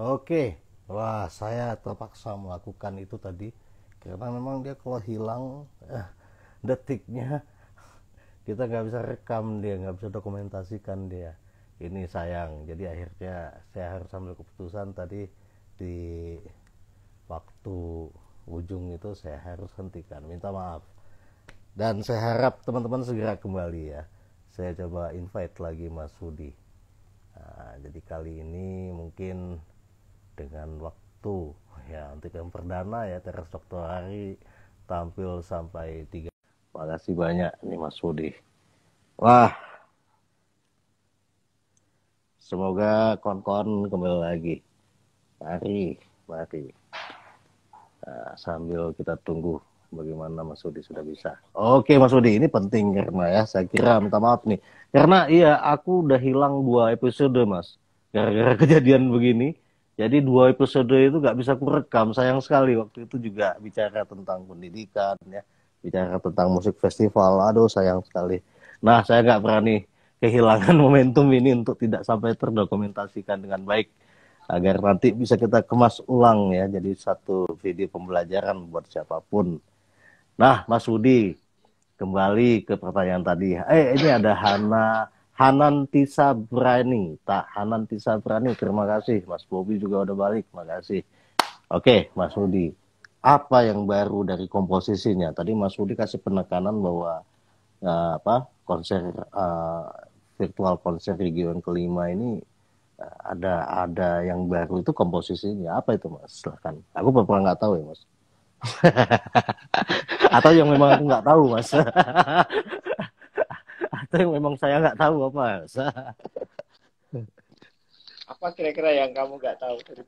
Oke, wah saya terpaksa melakukan itu tadi karena memang dia kalau hilang detiknya kita nggak bisa rekam dia, nggak bisa dokumentasikan dia. Ini sayang. Jadi akhirnya saya harus ambil keputusan tadi di waktu ujung itu saya harus hentikan. Minta maaf. Dan saya harap teman-teman segera kembali ya. Saya coba invite lagi Mas Hudi. Nah, jadi kali ini mungkin dengan waktu ya untuk yang perdana ya Teras Dokter Hari tampil sampai 3. Makasih banyak nih Mas Hudi. Wah, semoga kon-kon kembali lagi. Mari, mari. Nah, sambil kita tunggu bagaimana Mas Hudi sudah bisa. Oke Mas Hudi, ini penting karena ya saya kira minta maaf nih. Karena iya aku udah hilang 2 episode Mas. Gara-gara kejadian begini. Jadi 2 episode itu nggak bisa kurekam. Sayang sekali waktu itu juga bicara tentang pendidikan ya. Bicara tentang musik festival. Aduh sayang sekali. Nah saya nggak berani kehilangan momentum ini untuk tidak sampai terdokumentasikan dengan baik agar nanti bisa kita kemas ulang ya jadi satu video pembelajaran buat siapapun. Nah, Mas Budi, kembali ke pertanyaan tadi. Ini ada Hanan Tisa Brani. Hanan Tisa Brani, terima kasih. Mas Bobi juga udah balik, makasih. Oke, Mas Budi. Apa yang baru dari komposisinya? Tadi Mas Budi kasih penekanan bahwa konser virtual konser region kelima ini ada yang baru itu komposisinya apa itu Mas? Silahkan. Aku pernah nggak tahu ya Mas. Atau yang memang aku nggak tahu Mas. Atau yang memang saya nggak tahu apa Mas. Apa kira-kira yang kamu nggak tahu dari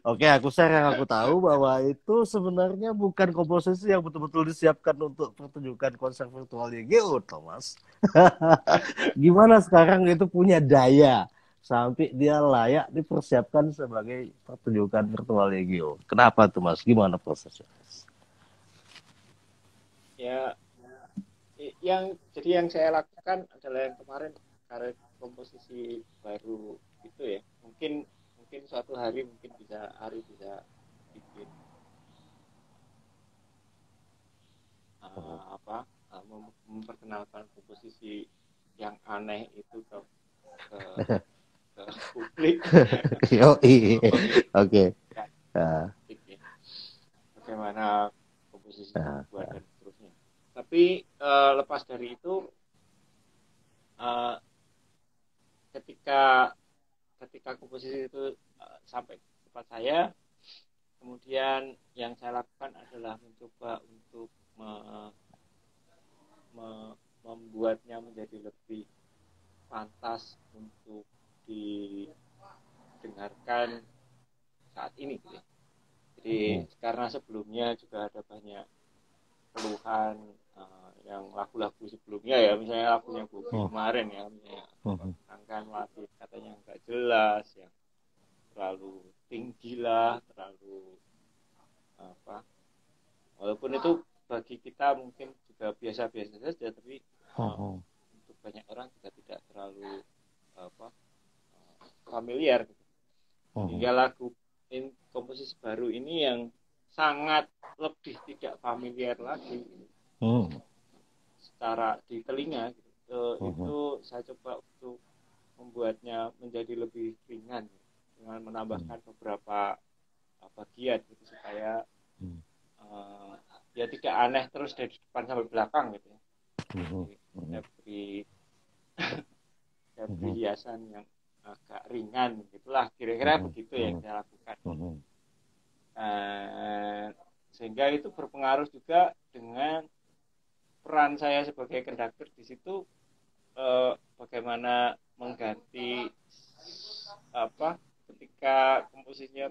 Oke, aku share yang aku tahu bahwa itu sebenarnya bukan komposisi yang betul-betul disiapkan untuk pertunjukan konser virtual YGO, Thomas. Gimana sekarang itu punya daya sampai dia layak dipersiapkan sebagai pertunjukan virtual YGO. Kenapa tuh Mas? Gimana prosesnya? ya yang saya lakukan adalah yang kemarin karena komposisi baru itu ya mungkin mungkin suatu hari mungkin bisa Ari bisa bikin apa memperkenalkan komposisi yang aneh itu ke, ke publik. Yoi. Untuk Oke. ya, Nah, ya, bagaimana komposisinya nah, dibuat dan seterusnya. Tapi lepas dari itu uh, ketika ketika komposisi itu sampai ke tempat saya, kemudian yang saya lakukan adalah mencoba untuk membuatnya menjadi lebih pantas untuk didengarkan saat ini gitu ya. Jadi karena sebelumnya juga ada banyak keluhan yang lagu-lagu sebelumnya ya, misalnya lagunya Bobi kemarin ya, misalnya angkat masih katanya nggak jelas, yang terlalu tinggi lah, terlalu apa, walaupun itu bagi kita mungkin juga biasa-biasa saja, tapi untuk banyak orang juga tidak terlalu apa familiar gitu. Hingga lagu komposisi baru ini yang sangat lebih tidak familiar lagi secara di telinga gitu. Itu saya coba untuk membuatnya menjadi lebih ringan dengan menambahkan beberapa bagian gitu supaya ya tidak aneh terus dari depan sampai belakang gitu ya. Jadi, saya beri hiasan yang agak ringan gitulah kira-kira begitu yang saya lakukan. Sehingga itu berpengaruh juga dengan peran saya sebagai konduktor di situ, bagaimana mengganti apa ketika komposisinya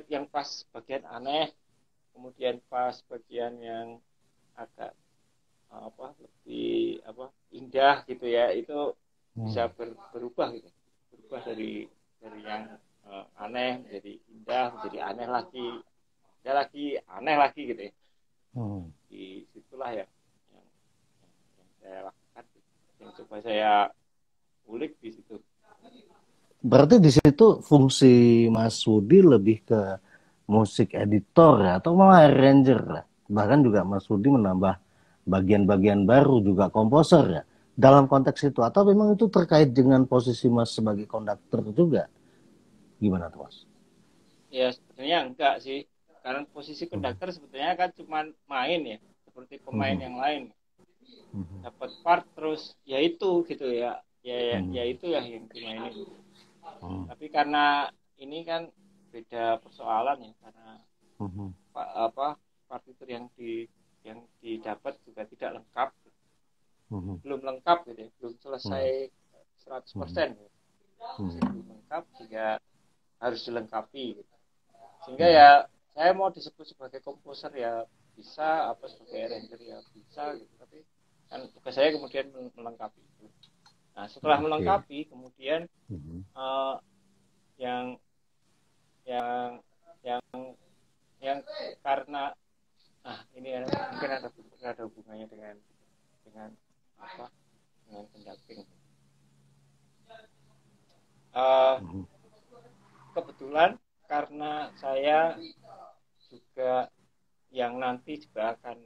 yang pas bagian aneh, kemudian pas bagian yang agak lebih indah gitu ya, itu bisa berubah gitu, berubah dari yang aneh menjadi indah, menjadi aneh lagi, ya lagi aneh lagi gitu ya. Di situlah yang saya lakukan, yang coba saya kulik di situ. Berarti di situ fungsi Mas Sudi lebih ke musik editor ya, atau malah arranger lah. Bahkan juga Mas Sudi menambah bagian-bagian baru juga komposer ya. Dalam konteks itu, atau memang itu terkait dengan posisi Mas sebagai konduktor juga? Gimana tuh Mas? Ya sebenarnya enggak sih, karena posisi konduktor sebetulnya kan cuma main ya, seperti pemain yang lain, dapat part terus ya itu gitu ya, ya itu ya yang dimainin. Tapi karena ini kan beda persoalan ya, karena apa partitur yang didapat juga tidak lengkap, belum lengkap gitu ya, belum selesai 100% gitu. Belum lengkap juga harus dilengkapi gitu. Sehingga ya saya mau disebut sebagai komposer ya bisa, apa sebagai arranger ya bisa gitu, tapi kan tugas saya kemudian melengkapi itu. Nah setelah melengkapi kemudian yang yang yang yang karena ini mungkin ada hubungannya dengan apa, dengan pendamping. Kebetulan karena saya juga yang nanti juga akan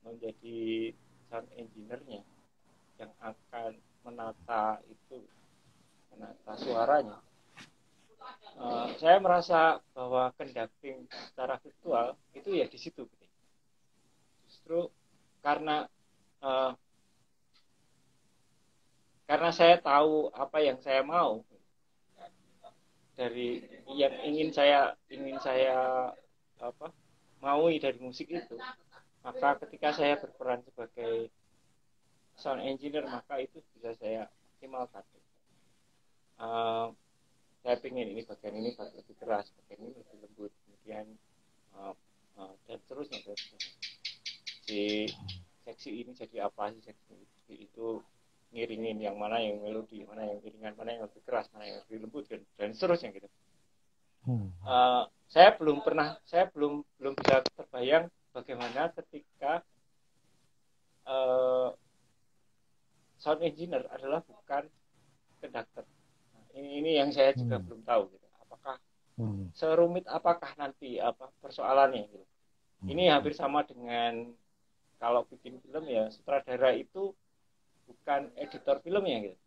menjadi sound engineer-nya, yang akan menata suaranya. Saya merasa bahwa conducting secara virtual itu ya di situ. Justru karena saya tahu apa yang saya mau dari yang ingin saya apa maui dari musik itu, maka ketika saya berperan sebagai sound engineer maka itu bisa saya optimalkan. Saya ingin ini bagian lebih keras, bagian ini lebih lembut, kemudian dan seterusnya. Si seksi ini jadi apa sih, seksi itu ngiringin yang mana, yang melodi, mana yang iringan, mana yang lebih keras, mana yang lebih lembut, dan seterusnya gitu. Saya belum bisa terbayang bagaimana ketika sound engineer adalah bukan conductor. Ini yang saya juga belum tahu gitu. Apakah serumit apakah nanti apa persoalannya gitu. Ini hampir sama dengan kalau bikin film ya, sutradara itu bukan editor filmnya gitu.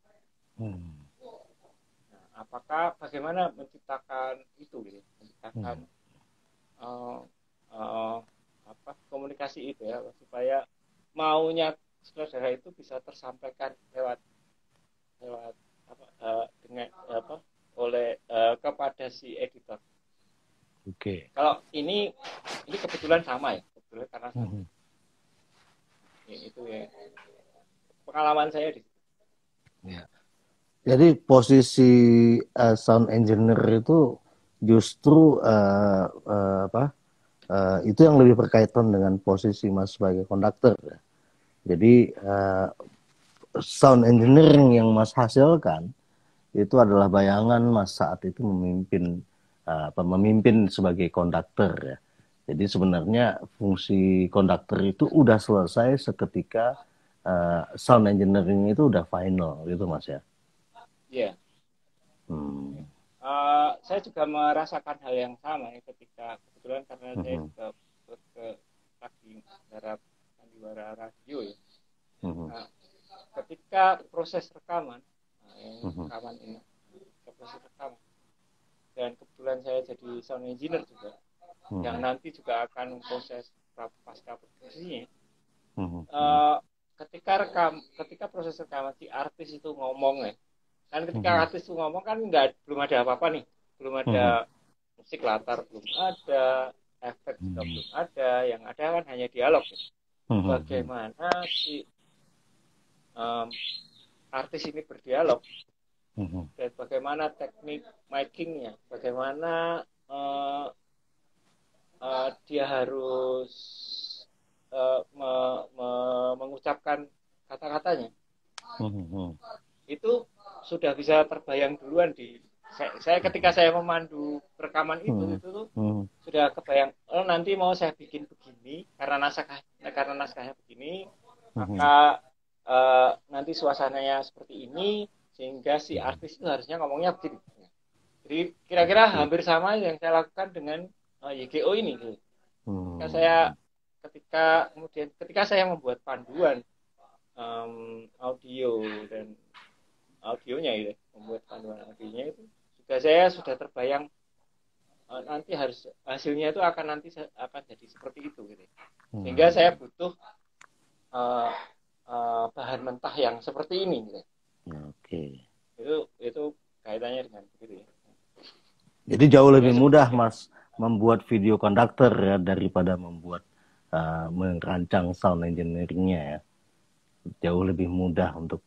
Nah, apakah bagaimana menciptakan itu gitu, menciptakan komunikasi itu ya, supaya maunya sutradara itu bisa tersampaikan lewat dengan kepada si editor. Kalau ini kebetulan sama ya, kebetulan karena sama. Itu ya pengalaman saya di situ. Ya. Jadi posisi sound engineer itu justru itu yang lebih berkaitan dengan posisi Mas sebagai konduktor. Ya. Jadi sound engineering yang Mas hasilkan itu adalah bayangan Mas saat itu memimpin sebagai konduktor ya. Jadi sebenarnya fungsi konduktor itu udah selesai seketika sound engineering itu udah final gitu Mas ya. Iya. Saya juga merasakan hal yang sama ya, ketika kebetulan karena saya juga lagi garap sandiwara radio ya. Ketika proses rekaman, proses rekaman, dan kebetulan saya jadi sound engineer juga, yang nanti juga akan proses pasca produksinya. Ketika proses rekaman, si artis itu ngomong ya, kan ketika artis itu ngomong kan belum ada apa-apa nih, belum ada musik latar, belum ada efek juga belum ada, yang ada kan hanya dialog ya. Bagaimana si artis ini berdialog dan bagaimana teknik micingnya, bagaimana dia harus mengucapkan kata-katanya. Itu sudah bisa terbayang duluan di saya ketika saya memandu rekaman itu tuh sudah kebayang, nanti mau saya bikin begini karena naskahnya begini, maka nanti suasananya seperti ini, sehingga si artis itu harusnya ngomongnya begini. Jadi kira-kira hampir sama yang saya lakukan dengan YGO ini. Ketika saya membuat panduan audio dan audionya itu, membuat panduan audionya itu saya sudah terbayang nanti hasilnya itu akan jadi seperti itu gitu. Sehingga saya butuh bahan mentah yang seperti ini gitu. Oke. Itu kaitannya dengan begitu ya. Jadi jauh lebih mudah Mas membuat video konduktor ya daripada membuat merancang sound engineering-nya ya. Jauh lebih mudah untuk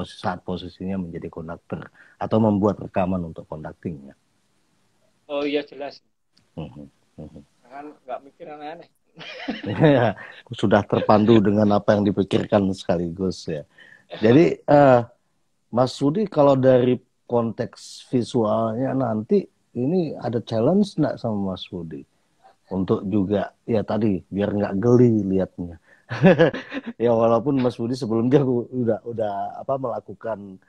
saat posisinya menjadi konduktor atau membuat rekaman untuk conducting ya. Oh iya jelas. Kan nggak mikir aneh-aneh. Sudah terpandu dengan apa yang dipikirkan sekaligus ya. Jadi Mas Sudi kalau dari konteks visualnya nanti ini ada challenge nggak sama Mas Sudi untuk juga ya tadi biar nggak geli liatnya. Ya walaupun Mas Budi sebelumnya udah melakukan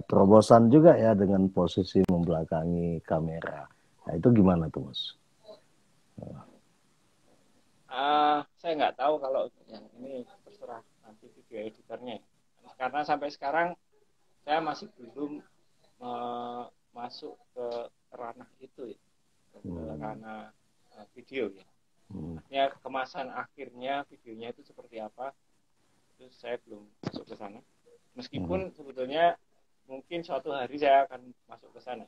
terobosan juga ya dengan posisi membelakangi kamera. Nah itu gimana tuh Mas? Saya nggak tahu kalau yang ini terserah nanti video editornya. Karena sampai sekarang saya masih belum masuk ke ranah itu ya, ke ranah video ya. Ya kemasan akhirnya videonya itu seperti apa itu saya belum masuk ke sana, meskipun sebetulnya mungkin suatu hari saya akan masuk ke sana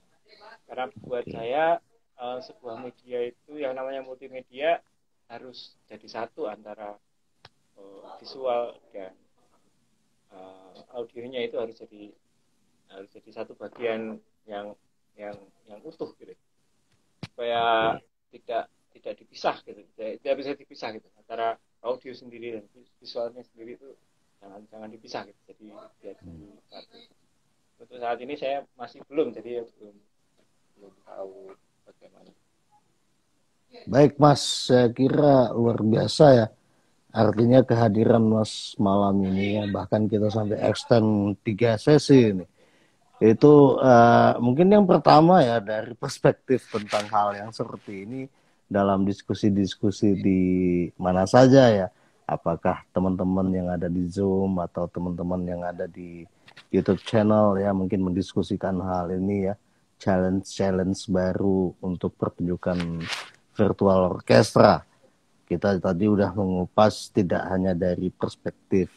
karena buat saya sebuah media itu yang namanya multimedia harus jadi satu antara visual dan audionya itu harus jadi satu bagian yang utuh gitu supaya tidak dipisah gitu, tidak bisa dipisah gitu antara audio sendiri dan visualnya sendiri itu jangan dipisah gitu, jadi satu. Untuk saat ini saya masih belum, jadi belum tahu bagaimana. Baik Mas, saya kira luar biasa ya, artinya kehadiran Mas malam ini ya, bahkan kita sampai extend 3 sesi ini. Itu mungkin yang pertama ya dari perspektif tentang hal yang seperti ini dalam diskusi-diskusi di mana saja ya, apakah teman-teman yang ada di Zoom atau teman-teman yang ada di YouTube channel ya mungkin mendiskusikan hal ini ya, challenge baru untuk pertunjukan virtual orkestra. Kita tadi udah mengupas tidak hanya dari perspektif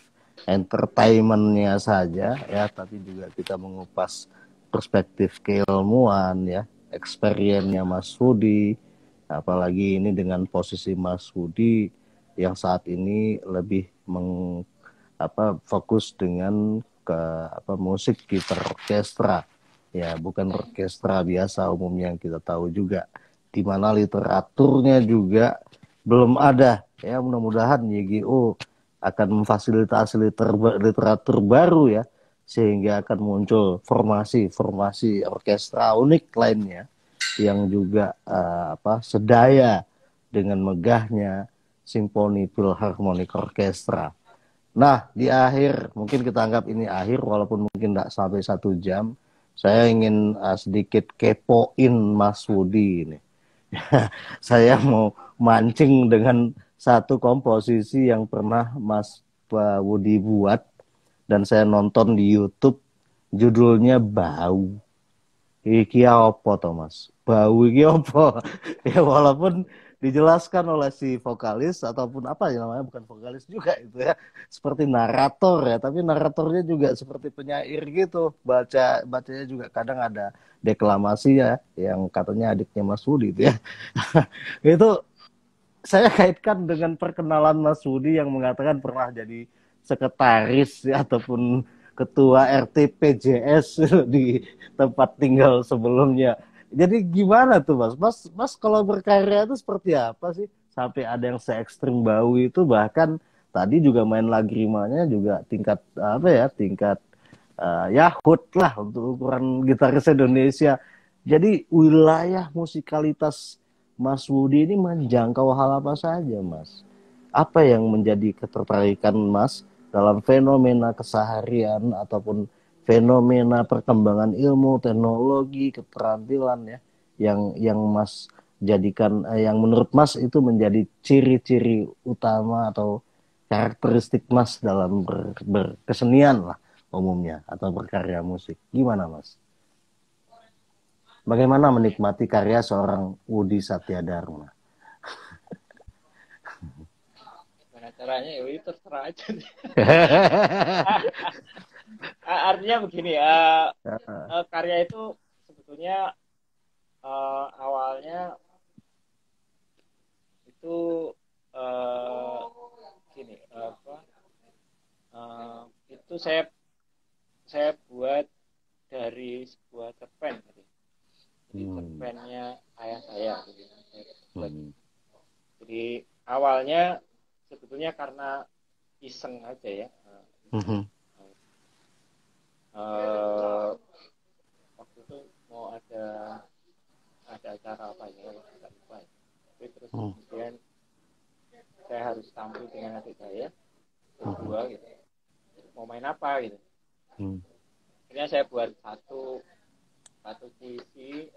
entertainmentnya saja ya, tapi juga kita mengupas perspektif keilmuan ya, experience-nya Mas Budi. Apalagi ini dengan posisi Mas Budi yang saat ini lebih fokus dengan musik gitar orkestra ya, bukan orkestra biasa umumnya yang kita tahu juga, di mana literaturnya juga belum ada ya. Mudah-mudahan YGO akan memfasilitasi literatur baru ya, sehingga akan muncul formasi orkestra unik lainnya yang juga sedaya dengan megahnya Simfoni Philharmonic Orchestra. Nah, di akhir, mungkin kita anggap ini akhir, walaupun mungkin tidak sampai 1 jam, saya ingin sedikit kepoin Mas Budi ini. Saya mau mancing dengan satu komposisi yang pernah Mas Budi buat, dan saya nonton di YouTube, judulnya Bau. Iki apa toh Mas? Bau iki apa? Ya walaupun dijelaskan oleh si vokalis ataupun apa ya namanya, bukan vokalis juga itu ya, seperti narator ya, tapi naratornya juga seperti penyair gitu, bacanya juga kadang ada deklamasi ya, yang katanya adiknya Mas Budi itu ya. Itu saya kaitkan dengan perkenalan Mas Budi yang mengatakan pernah jadi sekretaris ya, ataupun ketua RT PJS di tempat tinggal sebelumnya. Jadi gimana tuh Mas kalau berkarya itu seperti apa sih? Sampai ada yang se-ekstrim Bau itu, bahkan tadi juga main lagrimanya juga tingkat Yahut lah untuk ukuran gitaris Indonesia. Jadi wilayah musikalitas Mas Budi ini menjangkau hal apa saja Mas? Apa yang menjadi ketertarikan Mas dalam fenomena keseharian ataupun fenomena perkembangan ilmu, teknologi, keterampilan ya, yang Mas jadikan, yang menurut Mas itu menjadi ciri-ciri utama atau karakteristik Mas dalam berkesenian lah umumnya atau berkarya musik. Gimana Mas? Bagaimana menikmati karya seorang Woody Satyadharma? Gimana caranya ya itu terserah aja. Artinya begini, karya itu sebetulnya awalnya itu gini apa itu saya buat dari sebuah cerpen gitu. Jadi cerpennya ayah saya gitu. Saya buat. Jadi awalnya sebetulnya karena iseng aja ya. Waktu itu mau ada acara apa ya, nggak lupa ya. Tapi terus kemudian saya harus tampil dengan adik saya berdua gitu. Mau main apa gitu. Akhirnya saya buat satu puisi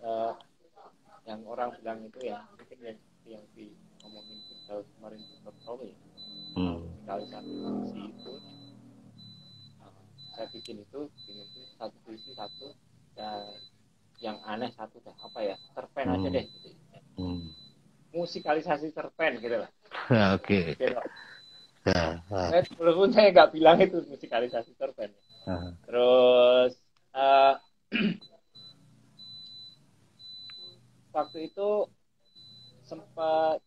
yang orang bilang itu ya mungkin yang di ngomongin kita kemarin di Top ya. Musikalisasi puisi itu saya bikin itu satu puisi satu dan yang aneh satu dah apa ya cerpen aja deh gitu. Musikalisasi cerpen gitu lah. Oke. Walaupun saya nggak bilang itu musikalisasi cerpen. Terus waktu itu sempat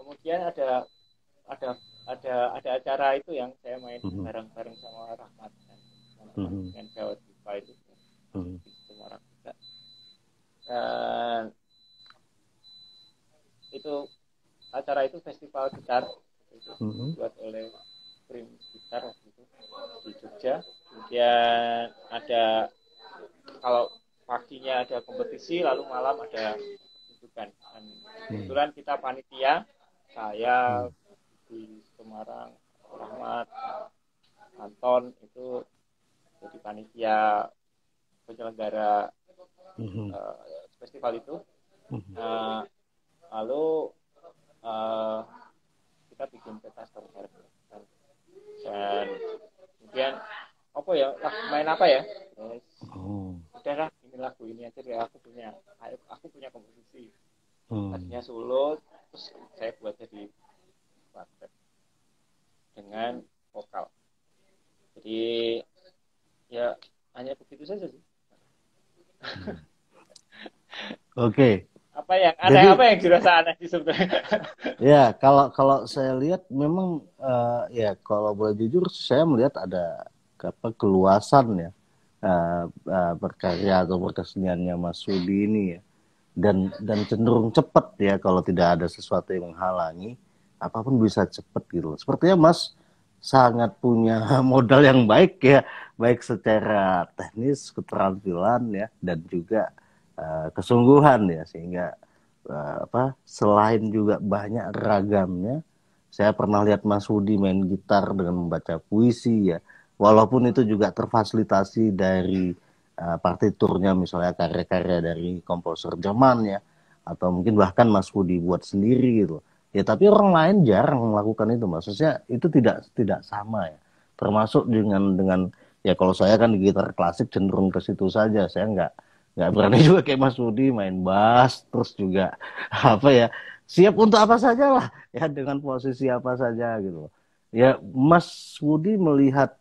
kemudian ada acara itu yang saya main bareng-bareng sama Rahmat dan teman-teman dengan Gawat Diva itu di Semarang juga. Dan itu acara itu festival gitar itu dibuat oleh Prim Gitar waktu itu di Jogja. Kemudian ada kalau paginya ada kompetisi lalu malam ada pertunjukan. Dan kebetulan kita panitia, saya di Semarang, Rahmat, Anton itu jadi panitia penyelenggara festival itu. Lalu kita bikin pentas bareng dan kemudian apa ya main apa ya udahlah ini lagu ini aja deh aku punya komposisi tadinya solo terus saya buat jadi quartet dengan vokal jadi ya hanya begitu saja sih. Oke. Apa yang aneh jadi, apa yang dirasa aneh sih sebenarnya? Ya kalau saya lihat memang ya kalau boleh jujur saya melihat ada keluasan ya berkarya atau berkeseniannya Mas Woody ini ya dan cenderung cepat ya kalau tidak ada sesuatu yang menghalangi apapun bisa cepat gitu. Sepertinya Mas sangat punya modal yang baik ya baik secara teknis keterampilan ya dan juga kesungguhan ya sehingga selain juga banyak ragamnya saya pernah lihat Mas Woody main gitar dengan membaca puisi ya walaupun itu juga terfasilitasi dari partiturnya misalnya karya-karya dari komposer Jerman ya atau mungkin bahkan Mas Woody buat sendiri gitu ya tapi orang lain jarang melakukan itu maksudnya itu tidak sama ya termasuk dengan ya kalau saya kan di gitar klasik cenderung ke situ saja saya nggak berani juga kayak Mas Woody main bass terus juga apa ya siap untuk apa saja lah ya dengan posisi apa saja gitu ya Mas Woody melihat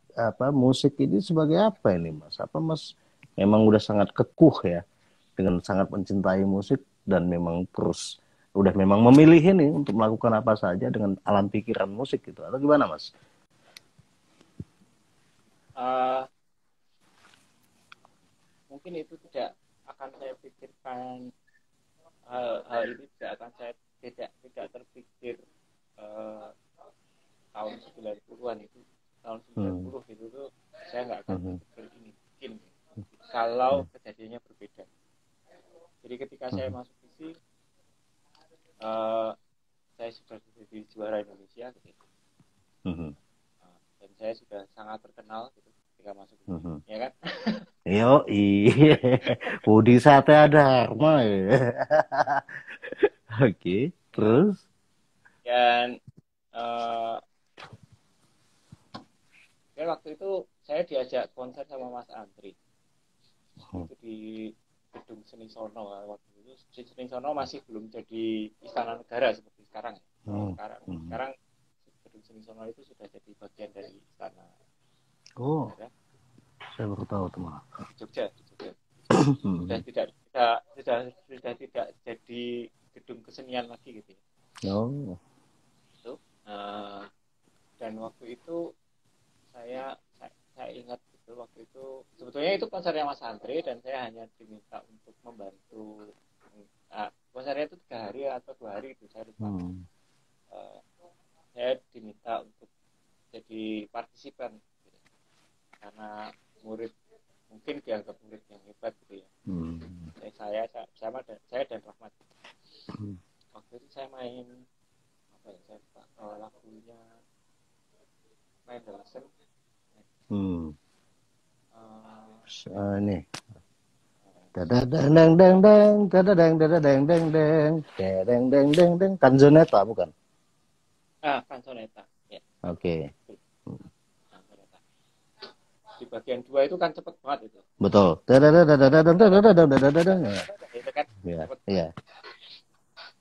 musik ini sebagai apa ini Mas apa Mas memang udah sangat kekuh ya dengan sangat mencintai musik dan memang terus udah memang memilih ini untuk melakukan apa saja dengan alam pikiran musik gitu atau gimana Mas? Mungkin itu tidak akan saya pikirkan hal ini tidak akan saya tidak terpikir tahun 90-an itu tahun 90 itu tuh saya nggak akan berpikir ini mungkin kalau kejadiannya berbeda. Jadi ketika saya masuk visi saya sudah jadi juara Indonesia gitu. saya sudah sangat terkenal gitu ketika masuk ini, ya kan? Yo, iya. Budi sate ada Harma ya. Oke, terus? Dan dan waktu itu saya diajak konser sama Mas Andri. Itu di Gedung Seni Sono. Waktu itu Seni Sono masih belum jadi Istana Negara seperti sekarang. Sekarang Gedung Seni Sono itu sudah jadi bagian dari Istana Negara. Saya baru tahu tuh malah. Di Jogja. Sudah tidak jadi gedung kesenian lagi gitu ya. Itu, dan waktu itu saya ingat gitu, waktu itu sebetulnya itu konsernya Mas Andre dan saya hanya diminta untuk membantu. Konsernya itu 3 hari atau 2 hari itu saya lupa. Saya diminta untuk jadi partisipan gitu. Karena mungkin dianggap murid yang hebat gitu ya. Saya dan Rahmat. Waktu itu saya main apa ya, saya lupa lagunya main The Lesson. Ini. Dadadang dang dang, dadadang dadadang dang dang, dadang dang dang dang. Canzonetta bukan? Canzonetta. Ya. Oke. Canzonetta. Di bagian 2 itu kan cepet banget itu. Betul. Dadadadadadadang dadadadang dadadadang. Itu kan cepet. Iya.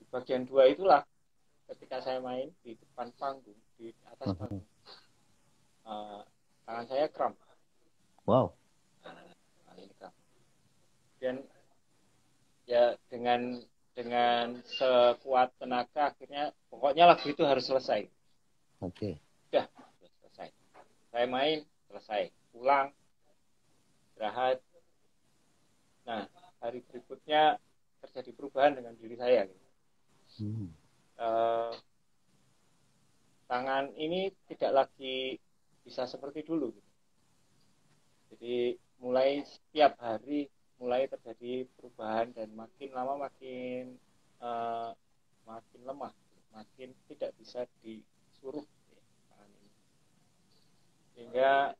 Di bagian 2 itulah ketika saya main di depan panggung, di atas panggung. Tangan saya kram. Wow. Dan ya dengan sekuat tenaga akhirnya pokoknya lagu itu harus selesai. Oke. Sudah selesai. Saya main, selesai. Pulang, istirahat. Nah, hari berikutnya terjadi perubahan dengan diri saya. Tangan ini tidak lagi bisa seperti dulu. Jadi mulai setiap hari mulai terjadi perubahan dan makin lama makin lemah, makin tidak bisa disuruh tangan ini. Sehingga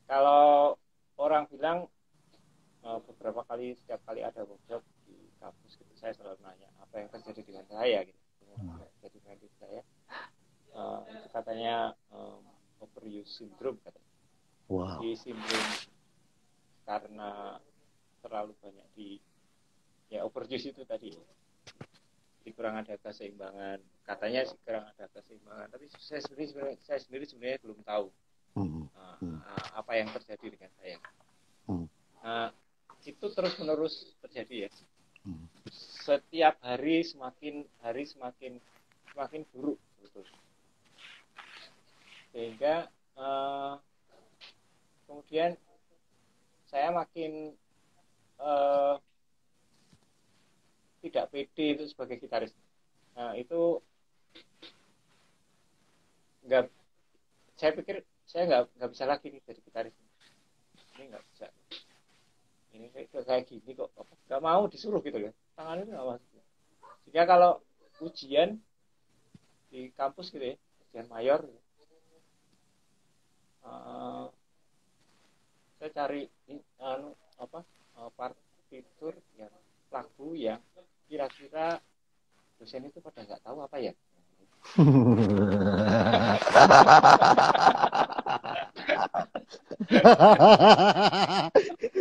kalau orang bilang beberapa kali, setiap kali ada workshop di kampus gitu, saya selalu nanya apa yang terjadi dengan saya gitu, terjadi dengan diri saya. Itu katanya overuse syndrome katanya. Wow. Di sindrom karena terlalu banyak overuse itu tadi. Jadi kurang ada keseimbangan. Katanya sih kurang ada keseimbangan. Tapi saya sendiri sebenarnya belum tahu apa yang terjadi dengan saya. Itu terus menerus terjadi ya. Setiap hari semakin buruk betul. Sehingga kemudian saya makin tidak pede itu sebagai gitaris. Nah itu saya pikir saya nggak bisa lagi nih jadi gitaris. Ini nggak bisa. Ini kayak gini kok nggak mau disuruh gitu ya. Tangan itu nggak mau. Jika kalau ujian di kampus gitu ya, ujian mayor. Saya cari partitur yang lagu yang kira-kira dosen itu pada nggak tahu apa ya.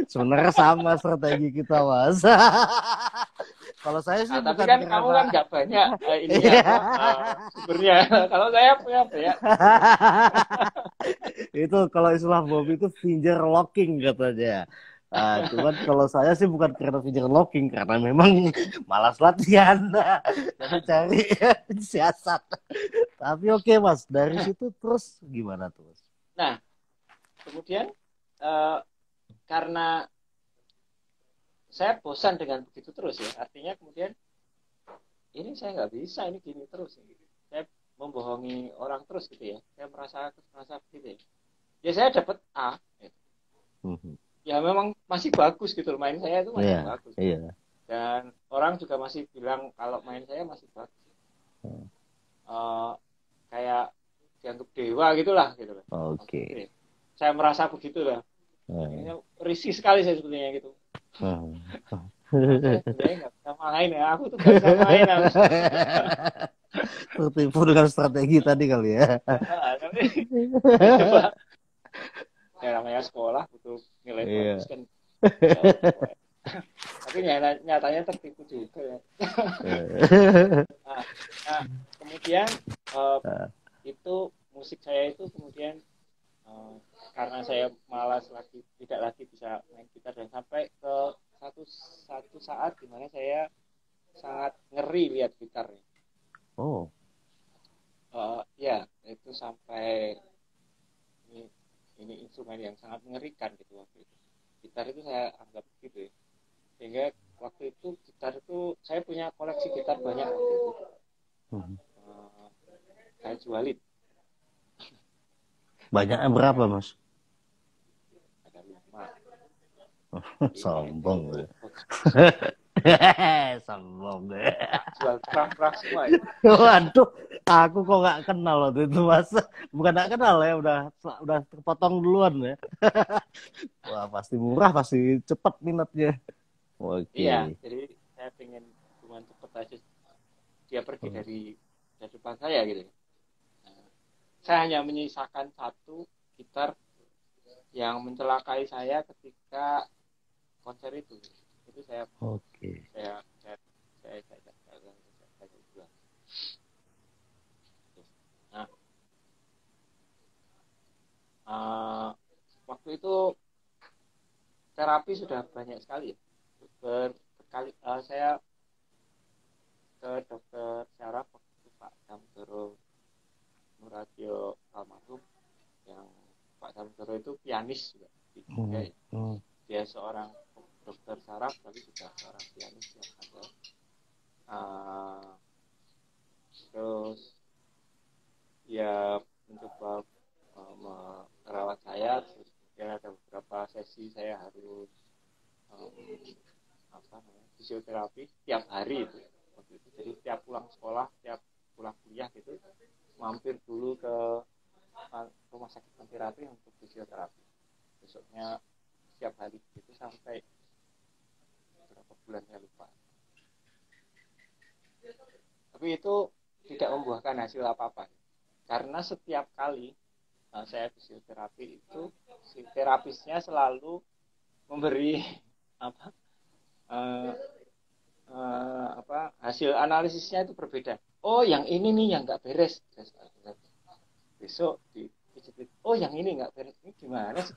Sebenarnya sama strategi kita, Mas. Kalau saya sih tapi kan kamu kan nggak banyak sumbernya. Kalau saya punya banyak. Itu kalau istilah Bob itu finger locking katanya. Cuman kalau saya sih bukan karena finger locking, karena memang malas latihan. Jadi cari siasat. Tapi oke, Mas, dari situ terus gimana tuh, Mas? Nah, kemudian karena saya bosan dengan begitu terus ya, artinya kemudian ini saya nggak bisa, ini gini terus. Saya membohongi orang terus gitu ya, saya merasa begitu ya. Ya saya dapat A. Gitu. Ya memang masih bagus gitu, main saya itu masih bagus. Dan orang juga masih bilang kalau main saya masih bagus. Kayak dianggap dewa gitulah gitu lah. Oke. Saya merasa begitu lah. Ini risih sekali saya sebetulnya gitu. Saya sebenarnya nggak bisa main ya, aku tuh nggak bisa main. Tertipu dengan strategi tadi kali ya. Tapi coba ya namanya sekolah butuh nilai bagus kan. Tapi nyatanya tertipu juga ya. Nah, kemudian itu musik saya itu kemudian karena saya malas lagi, tidak lagi bisa main gitar, dan sampai ke satu saat di mana saya sangat ngeri lihat gitarnya. Oh. Ya, itu sampai ini instrumen yang sangat mengerikan gitu waktu itu. Gitar itu saya anggap gitu ya. Sehingga waktu itu gitar itu saya punya koleksi gitar banyak waktu itu. Saya jualin. Banyaknya berapa, Mas? Ada 5. Sombong. Sombong deh. Jual perang semua ya. Waduh, aku kok nggak kenal waktu itu, Mas. Bukan nggak kenal ya, udah terpotong duluan ya. Wah, pasti murah, pasti cepat minatnya. Oke. Iya, jadi saya pengen cuma cepet aja dia pergi dari depan saya gitu. Saya hanya menyisakan satu gitar yang mencelakai saya ketika konser itu. Itu saya jual. Nah, waktu itu terapi sudah banyak sekali. Berkali saya ke dokter syaraf waktu Pak Damsoro Muradio almarhum, yang Pak Damsoro itu pianis juga. Dia seorang dokter saraf tapi juga seorang pianis yang ada. Terus dia mencoba merawat saya, terus kemudian ada beberapa sesi saya harus fisioterapi tiap hari itu. Jadi tiap pulang sekolah, tiap pulang kuliah gitu, mampir dulu ke rumah sakit terapi untuk fisioterapi. Besoknya setiap hari itu sampai berapa bulan saya lupa. Tapi itu tidak membuahkan hasil apa-apa. Karena setiap kali saya fisioterapi itu, si terapisnya selalu memberi hasil analisisnya itu berbeda. Oh, yang ini nih yang nggak beres. Besok oh yang ini nggak beres. Ini gimana sih?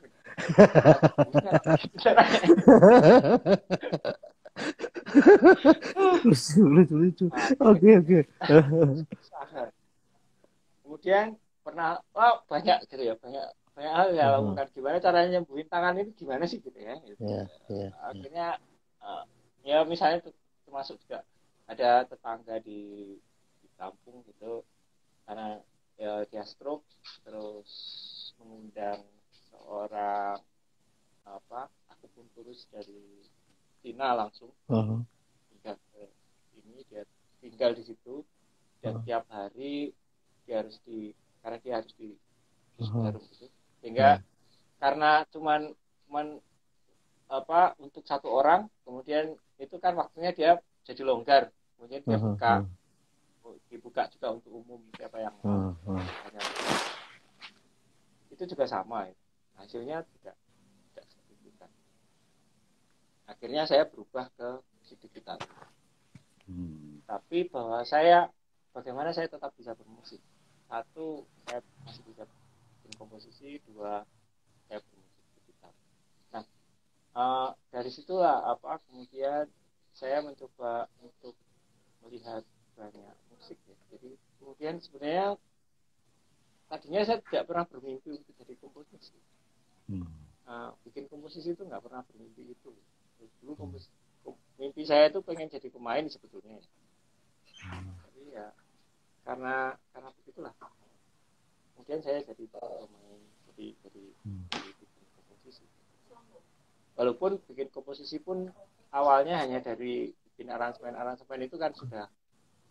Lucu. Oke. Kemudian pernah banyak gitu ya, banyak hal ya lakukan. Gimana caranya nyembuhin tangan itu gimana sih gitu ya. Gitu. Akhirnya ya misalnya termasuk juga ada tetangga di kampung gitu, karena ya, dia stroke, terus mengundang seorang akupunturus dari Cina langsung. Dia tinggal di situ dan tiap hari karena dia harus di jarum gitu, sehingga karena cuman untuk satu orang, kemudian itu kan waktunya dia jadi longgar, kemudian dia dibuka juga untuk umum siapa yang mau. Itu juga sama ya. Hasilnya tidak signifikan. Akhirnya saya berubah ke digital. Tapi bagaimana saya tetap bisa bermusik. Satu, saya masih bisa bikin komposisi. Dua, saya bermusik digital. Nah, dari situlah kemudian saya mencoba untuk melihat banyak musik ya. Jadi kemudian sebenarnya tadinya saya tidak pernah bermimpi untuk jadi komposisi. Bikin komposisi itu nggak pernah bermimpi itu. Dulu mimpi saya itu pengen jadi pemain sebetulnya. Tapi ya karena begitulah. Kemudian saya jadi pemain, jadi bikin komposisi. Walaupun bikin komposisi pun awalnya hanya dari bikin aransemen itu kan sudah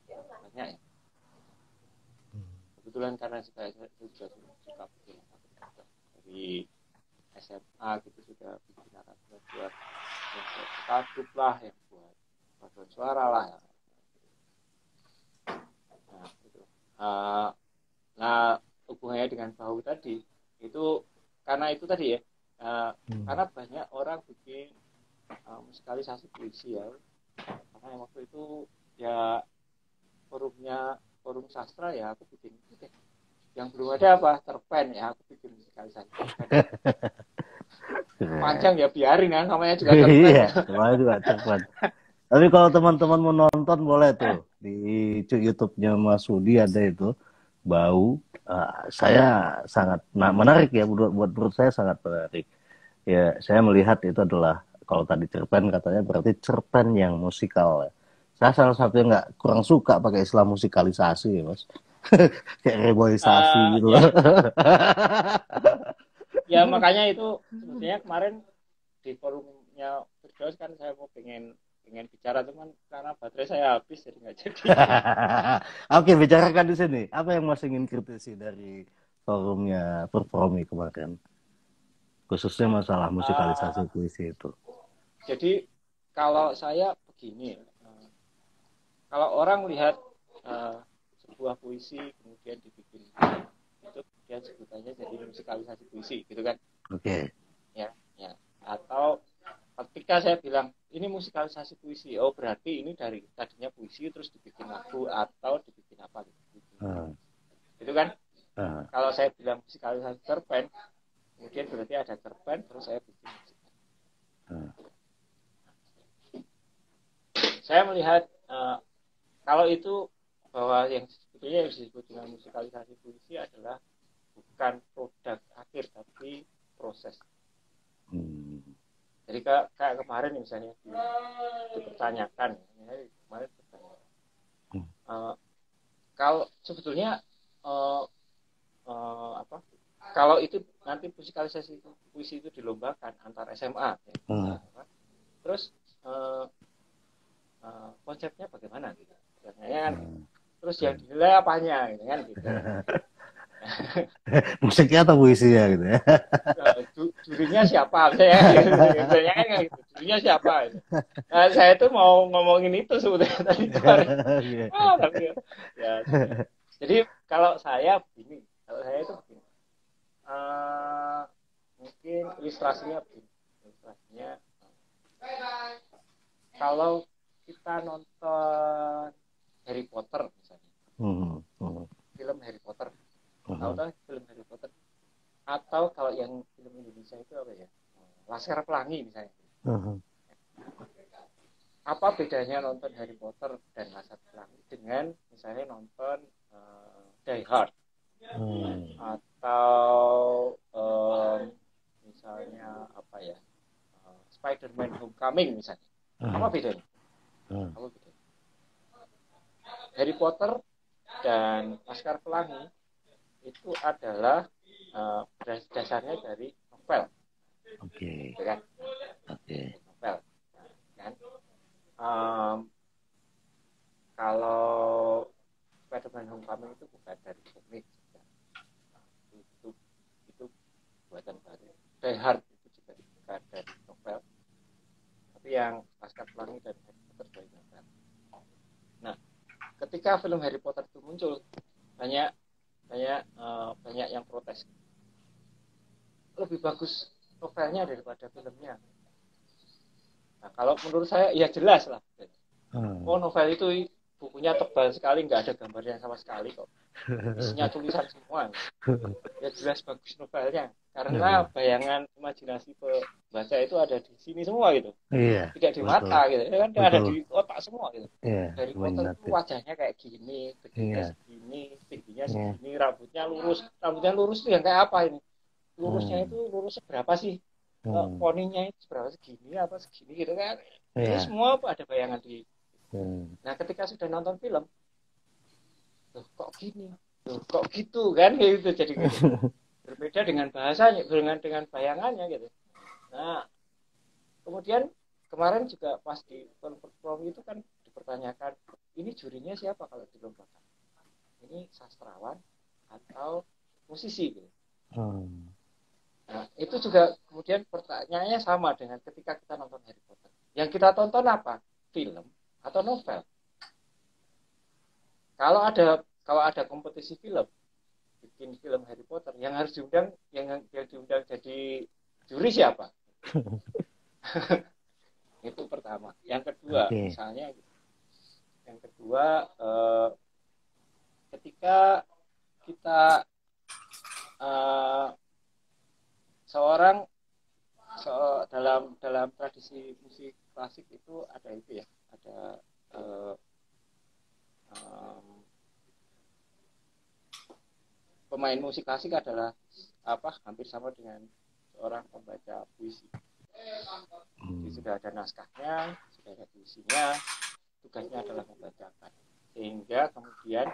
banyak ya. kebetulan karena saya juga suka bikin dari SMA gitu, sudah bikin aransemen buat yang buat kagum lah, yang buat paduan suara lah. Nah, itu. Nah, hubungannya dengan bau tadi itu karena itu tadi ya, karena banyak orang bikin musikalisasi puisi ya, karena waktu itu ya forum sastra ya, aku bikin yang belum ada apa cerpen ya, aku bikin musikalisasi cerpen. Panjang ya, biarin ya, namanya juga cerpen. Iya, namanya juga cerpen. Tapi kalau teman-teman mau nonton boleh tuh di YouTube-nya Mas Sudi ada itu bau. Saya sangat menarik ya, buat menurut saya sangat menarik. Ya, saya melihat itu adalah kalau tadi cerpen katanya berarti cerpen yang musikal. Saya salah satu yang nggak kurang suka pakai istilah musikalisasi ya Mas. Kayak reboisasi gitu Ya, loh. ya makanya itu sebetulnya kemarin di forumnya Firdaus kan saya mau pengen bicara, cuman karena baterai saya habis jadi nggak jadi. Oke, bicarakan di sini. Apa yang Mas ingin kritisi dari forumnya Performi kemarin? Khususnya masalah musikalisasi puisi itu. Jadi kalau saya begini, kalau orang lihat sebuah puisi kemudian dibikin itu, kemudian sebutannya jadi musikalisasi puisi gitu kan. Oke. Ya, ya. Atau ketika saya bilang ini musikalisasi puisi, oh berarti ini dari tadinya puisi terus dibikin lagu atau dibikin apa gitu. Itu kan. Kalau saya bilang musikalisasi cerpen, kemudian berarti ada cerpen terus saya bikin musik. Saya melihat kalau itu bahwa yang sebetulnya yang disebut dengan musikalisasi puisi adalah bukan produk akhir tapi proses. Jadi kayak kemarin misalnya dipertanyakan, kemarin kalau sebetulnya kalau itu nanti musikalisasi puisi itu dilombakan antar SMA, ya, terus konsepnya bagaimana gitu, kan? Terus yang dinilai apanya, gitu kan gitu. Musiknya atau puisinya gitu ya? Jurinya siapa? Misalnya kan gitu. Jurinya siapa? Gitu. Nah, saya tuh mau ngomongin itu sebetulnya tadi kemarin. Tapi ya. Jadi kalau saya begini, mungkin ilustrasinya begini. Kalau kita nonton Harry Potter misalnya, film Harry Potter, tahu film Harry Potter, atau kalau yang film Indonesia itu apa ya, Laskar Pelangi misalnya. Apa bedanya nonton Harry Potter dan Laskar Pelangi dengan misalnya nonton Die Hard atau misalnya apa ya, Spider-Man Homecoming misalnya. Apa bedanya? Harry Potter dan Laskar Pelangi itu adalah dasarnya dari novel. Oke. Kan? Novel. Kan? Kalau Spider-Man Homecoming itu bukan dari komik, itu buatan baru. Die Hard itu juga bukan dari novel, tapi yang Laskar Pelangi dan Harry Potter dari novel. Nah, ketika film Harry Potter itu muncul, banyak yang protes. Lebih bagus novelnya daripada filmnya. Nah, kalau menurut saya ya jelas lah. Oh, novel itu bukunya tebal sekali, nggak ada gambarnya sama sekali kok. Isinya tulisan semua. Ya jelas bagus novelnya. Karena bayangan imajinasi pembaca itu ada di sini semua gitu. Tidak di mata gitu. Ya kan ada di otak semua gitu. Dari Potter itu wajahnya kayak gini, begini segini, tingginya segini, rambutnya lurus. Rambutnya lurus itu yang kayak apa ini? Lurusnya itu lurus seberapa sih? Poninya itu seberapa, segini apa segini gitu kan? Itu semua ada bayangan di. Nah, ketika sudah nonton film, loh kok gini, loh kok gitu kan, gitu jadi gitu. Berbeda dengan bahasanya, dengan bayangannya gitu. Nah, kemudian kemarin juga pas di perform itu kan dipertanyakan, ini jurinya siapa kalau dilombakan? Ini sastrawan atau musisi gitu. Hmm. Nah, itu juga kemudian pertanyaannya sama dengan ketika kita nonton Harry Potter. Yang kita tonton apa? Film atau novel? Kalau ada kompetisi film, bikin film Harry Potter, yang harus diundang, yang diundang jadi juri siapa? Itu pertama. Yang kedua, misalnya, yang kedua, ketika kita seorang dalam tradisi musik klasik itu ada itu ya, ada pemain musik klasik adalah hampir sama dengan seorang pembaca puisi. Jadi sudah ada naskahnya, sudah ada puisinya, tugasnya adalah membacakan. Sehingga kemudian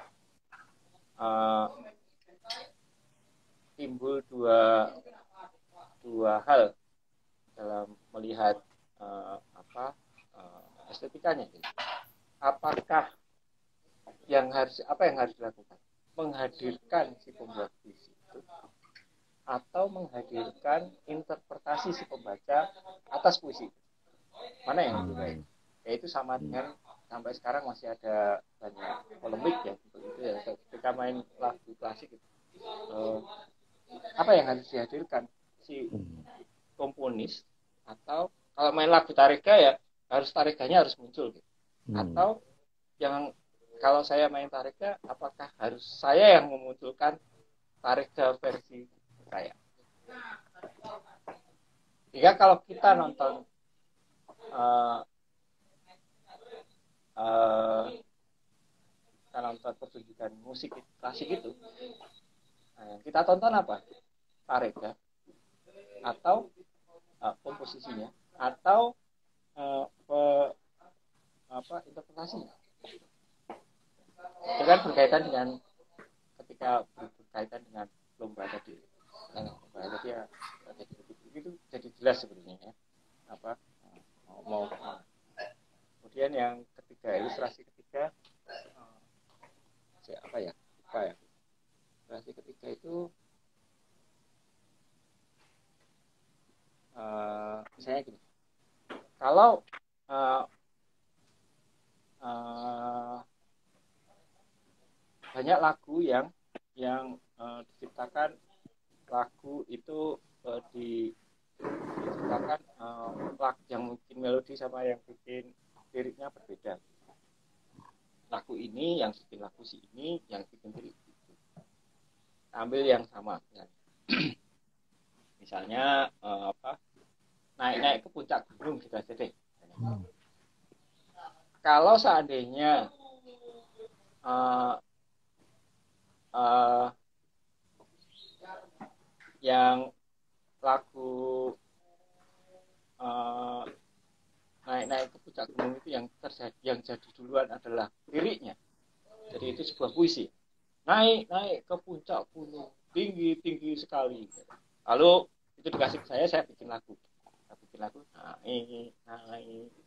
timbul dua hal dalam melihat estetikanya. Apakah yang harus dilakukan? Menghadirkan si pembuat puisi itu atau menghadirkan interpretasi si pembaca atas puisi itu? Mana yang lebih baik? Yaitu sama dengan sampai sekarang masih ada banyak polemik ya untuk itu ya. Ketika main lagu klasik itu, apa yang harus dihadirkan, si komponis, atau kalau main lagu tarika ya harus tarikanya harus muncul gitu. Atau yang kalau saya main tarika, apakah harus saya yang memunculkan tarika versi saya? Jika kalau kita nonton pertunjukan musik klasik itu, kita tonton apa? Tarika atau komposisinya atau interpretasinya? Itu kan berkaitan dengan ketika berkaitan dengan lomba tadi. Lomba tadi ya, itu jadi jelas sebenarnya ya. Kemudian yang ketiga, ilustrasi ketiga, ilustrasi ketiga itu misalnya gini, kalau banyak lagu yang diciptakan, lagu itu diciptakan lagu yang mungkin melodi sama yang bikin liriknya berbeda. Lagu ini yang bikin lagu si ini, yang bikin lirik itu. Ambil yang sama ya. Misalnya naik-naik ke puncak gunung gitu aja deh. Kalau seandainya yang lagu naik-naik ke puncak gunung itu yang jadi duluan adalah liriknya. Jadi itu sebuah puisi. Naik ke puncak gunung, tinggi sekali. Lalu itu dikasih ke saya bikin lagu. Naik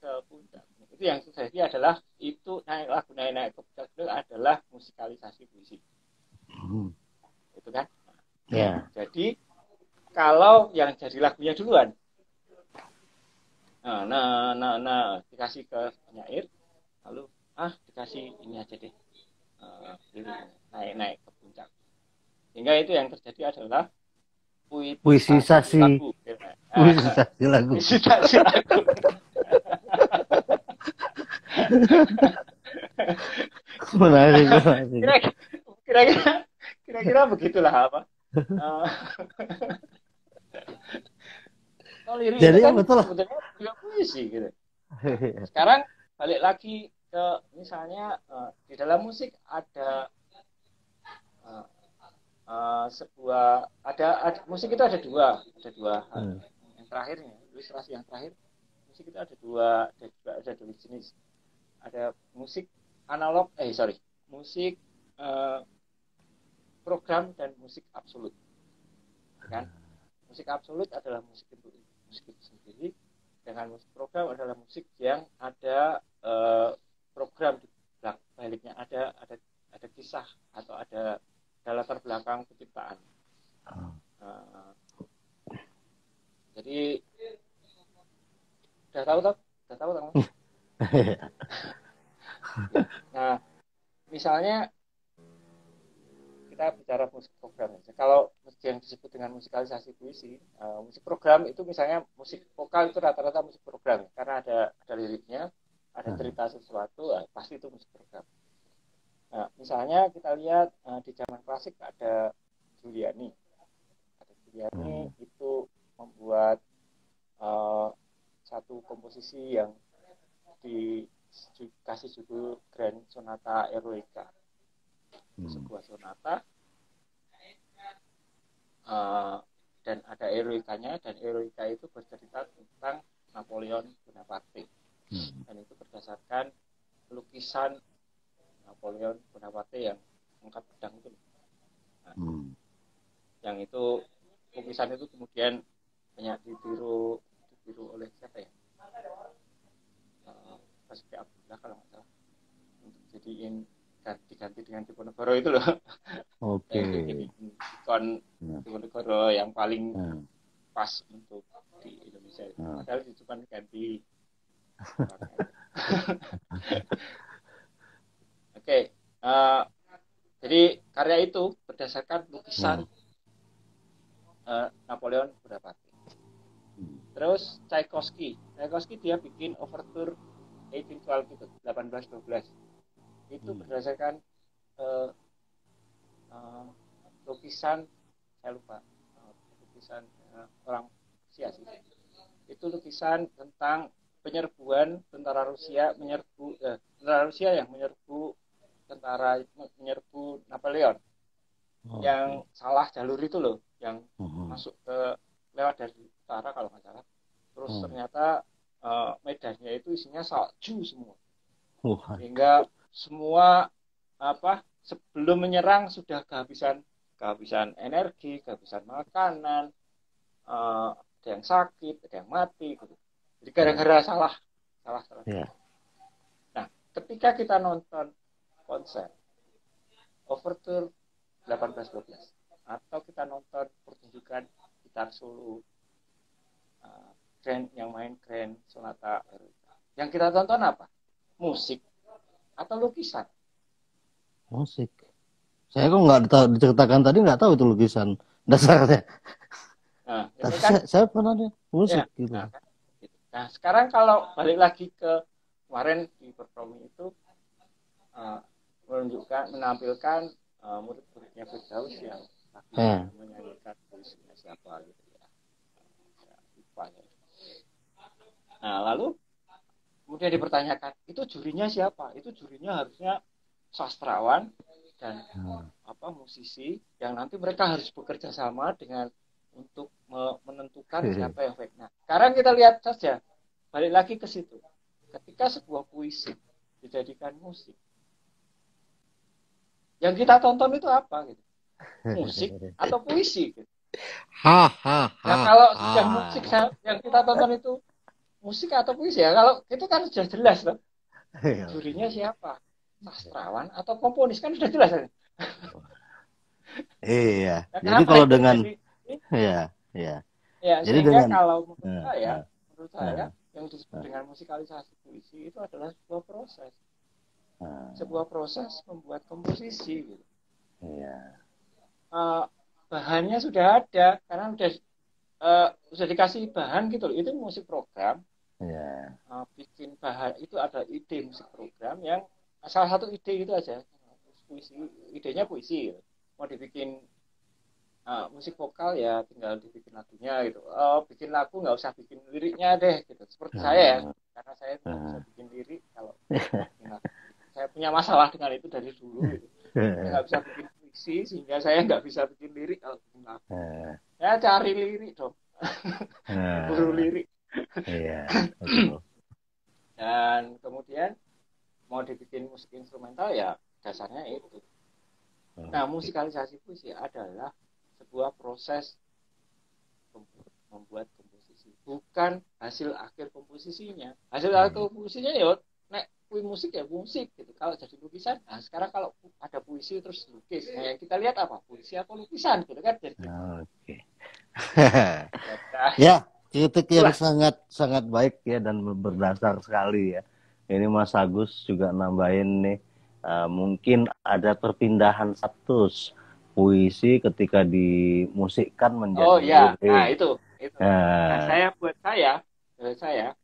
ke puncak. Itu yang terjadi adalah itu naik ke puncak gunung adalah musikalisasi puisi. Itu kan? Yeah. Jadi kalau yang jadi lagunya duluan, dikasih ke penyair, lalu dikasih ini aja deh, naik ke puncak. Hingga itu yang terjadi adalah puisisasi lagu. Puisisasi lagu. Menarik. Kira-kira begitulah apa. Jadi kan betul lah. Sebetulnya juga puisi gitu. Sekarang balik lagi ke misalnya di dalam musik ada sebuah musik itu ada dua hal. Yang terakhirnya, ilustrasi yang terakhir, musik itu ada dua jenis. Ada musik analog, musik program dan musik absolut. Kan? Musik absolut adalah musik itu sendiri, dengan musik program adalah musik yang ada program di baliknya, ada kisah atau ada latar belakang penciptaan. Jadi udah tahu tak? Udah tahu tak? Nah, misalnya kita bicara musik program. Kalau yang disebut dengan musikalisasi puisi, musik program itu misalnya musik vokal itu rata-rata musik program, karena ada liriknya, ada cerita sesuatu, pasti itu musik program. Nah, misalnya kita lihat di zaman klasik ada Giuliani. Giuliani itu membuat satu komposisi yang dikasih judul Grand Sonata Eroica. Sebuah sonata dan ada eroikanya, dan eroika itu bercerita tentang Napoleon Bonaparte, dan itu berdasarkan lukisan Napoleon Bonaparte yang angkat pedang itu. Nah, yang itu lukisan itu kemudian banyak ditiru oleh siapa ya? Basuki Abdullah kalau nggak salah, untuk jadiin diganti dengan Diponegoro itu loh. Oke. Ikon Diponegoro yang paling pas untuk di Indonesia. Padahal itu cuma ganti. Oke. Jadi karya itu berdasarkan lukisan Napoleon Bonaparte. Terus Tchaikovsky dia bikin Overture 1812 itu, 1812. Itu berdasarkan lukisan, saya lupa, lukisan orang Rusia sih. Itu lukisan tentang penyerbuan tentara Rusia menyerbu Napoleon yang salah jalur itu loh, yang masuk ke lewat dari utara kalau nggak salah. Terus ternyata medannya itu isinya salju semua, sehingga semua sebelum menyerang sudah kehabisan energi, kehabisan makanan, ada yang sakit, ada yang mati gitu. Jadi gara-gara salah. Nah, ketika kita nonton konser Overture 1812 atau kita nonton pertunjukan gitar solo yang main Grand Sonata Eroica, yang kita tonton apa? Musik atau lukisan? Musik. Saya kok nggak tahu, diceritakan tadi nggak tahu itu lukisan dasarnya. Nah, tapi kan, saya pernah ada musik ya, gitu. Nah, sekarang kalau balik lagi ke kemarin di Perpromi itu menampilkan murid-muridnya Firdaus yang menyanyikan puisinya siapa gitu ya. Nah, lalu kemudian dipertanyakan, itu jurinya siapa? Itu jurinya harusnya sastrawan dan musisi yang nanti mereka harus bekerja sama dengan untuk menentukan siapa yang baik. Nah, sekarang kita lihat saja, balik lagi ke situ. Ketika sebuah puisi dijadikan musik, yang kita tonton itu apa gitu? Musik atau puisi gitu. Nah, kalau sudah musik yang kita tonton itu musik atau puisi ya, kalau itu kan sudah jelas loh. Jurinya siapa? Sastrawan atau komponis, kan sudah jelas kan? Iya. Nah, jadi kalau dengan ya. Jadi sehingga kalau menurut saya yang disebut dengan musikalisasi puisi itu adalah sebuah proses. Sebuah proses membuat komposisi gitu. Iya. Bahannya sudah ada karena sudah dikasih bahan gitu loh. Itu musik program. Iya. Bikin bahan itu ada ide musik program yang salah satu ide itu aja. Puisi, idenya puisi gitu. Mau dibikin musik vokal ya tinggal dibikin lagunya gitu. Bikin lagu nggak usah bikin liriknya deh gitu. Seperti saya ya, karena saya nggak bisa bikin lirik kalau saya punya masalah dengan itu dari dulu gitu. Saya nggak bisa bikin puisi sehingga saya nggak bisa bikin lirik kalau bikin lagu. Ya cari lirik dong, buru lirik. Iya. Dan kemudian mau dibikin musik instrumental ya dasarnya itu. Nah, musikalisasi puisi adalah sebuah proses membuat komposisi, bukan hasil akhir komposisinya. Hasil akhir komposisinya ya nek ngelakuin musik ya musik gitu. Kalau jadi lukisan, nah sekarang kalau ada puisi terus lukis, nah yang kita lihat apa, puisi apa lukisan gitu kan, jadi Oke. nah, Ya, kritik yang itulah. sangat sangat baik ya dan berdasar sekali ya. Ini Mas Agus juga nambahin nih, mungkin ada perpindahan status puisi ketika dimusikkan Oh menjadi ya, nah lirik. itu. Nah Nah, saya buat saya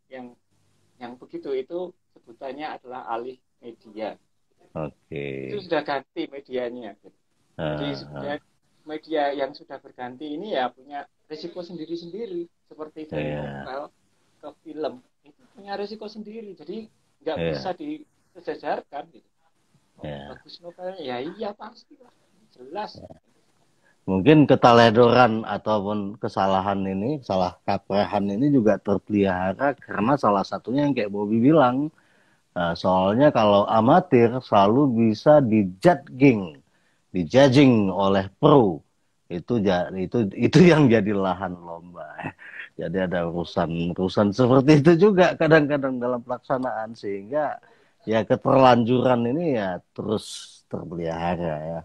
yang begitu itu sebutannya adalah alih media. oke. Itu sudah ganti medianya. Jadi Ah, sebenarnya media yang sudah berganti ini ya punya risiko sendiri-sendiri. Seperti dari ya, novel ke film itu punya risiko sendiri. Jadi nggak bisa ya, disejajarkan gitu. Oh, ya. bagus novelnya ya iya pasti lah, jelas. Mungkin keteledoran ataupun kesalahan ini, salah kaprahan ini juga terpelihara karena salah satunya yang kayak Bobby bilang. Nah, soalnya kalau amatir selalu bisa dijudging oleh pro. Itu yang jadi lahan lomba. Jadi ada urusan seperti itu juga kadang-kadang dalam pelaksanaan sehingga ya keterlanjuran ini ya terus terpelihara ya.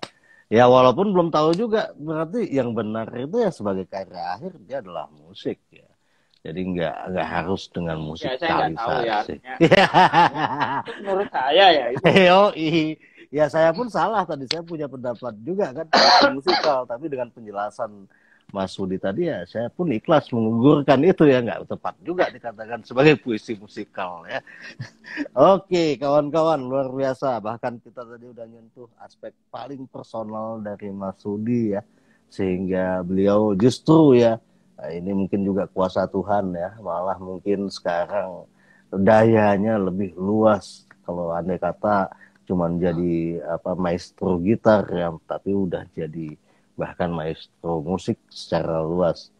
Ya walaupun belum tahu juga berarti yang benar itu ya sebagai karya akhir dia adalah musik ya. Jadi nggak harus dengan Ya saya nggak tahu ya musikalisasi. artinya. Artinya itu menurut saya ya itu. Yoi. Ya saya pun salah tadi, saya punya pendapat juga kan puisi musikal, tapi dengan penjelasan Mas Budi tadi ya saya pun ikhlas menggugurkan itu ya, nggak tepat juga dikatakan sebagai puisi musikal ya. Oke kawan-kawan luar biasa, bahkan kita tadi udah nyentuh aspek paling personal dari Mas Budi ya, sehingga beliau justru ya, nah ini mungkin juga kuasa Tuhan ya, malah mungkin sekarang dayanya lebih luas kalau andai kata cuman jadi maestro gitar ya, tapi udah jadi bahkan maestro musik secara luas.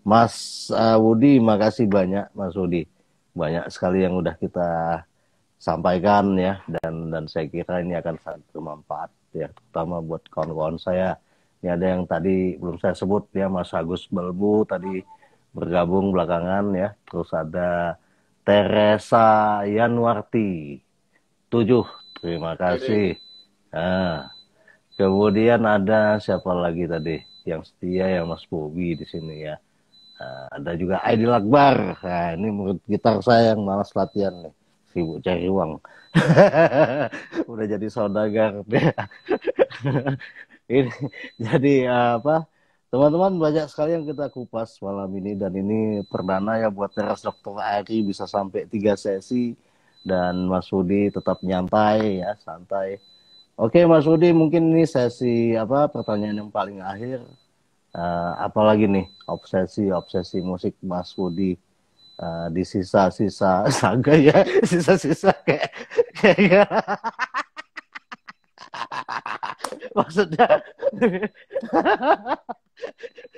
Mas Budi, makasih banyak Mas Budi, banyak sekali yang udah kita sampaikan ya, dan saya kira ini akan sangat bermanfaat ya, terutama buat kawan-kawan saya. Ini ada yang tadi belum saya sebut ya, Mas Agus Balbu tadi bergabung belakangan ya, terus ada Teresa Yanwarti 7, terima Jadi kasih. Nah, kemudian ada siapa lagi tadi yang setia yang Mas Bobi di sini ya. Nah, ada juga Aidil Akbar. Nah, ini murid gitar saya yang malas latihan nih, sibuk cari uang. Udah jadi saudagar deh. Ini jadi apa? Teman-teman banyak sekali yang kita kupas malam ini, dan ini perdana ya buat Teras Dokter Ari bisa sampai 3 sesi, dan Mas Budi tetap nyantai ya, santai. Oke Mas Budi, mungkin ini sesi apa pertanyaan yang paling akhir. Apalagi nih obsesi musik Mas Budi di sisa-sisa saga ya, sisa-sisa kayak maksudnya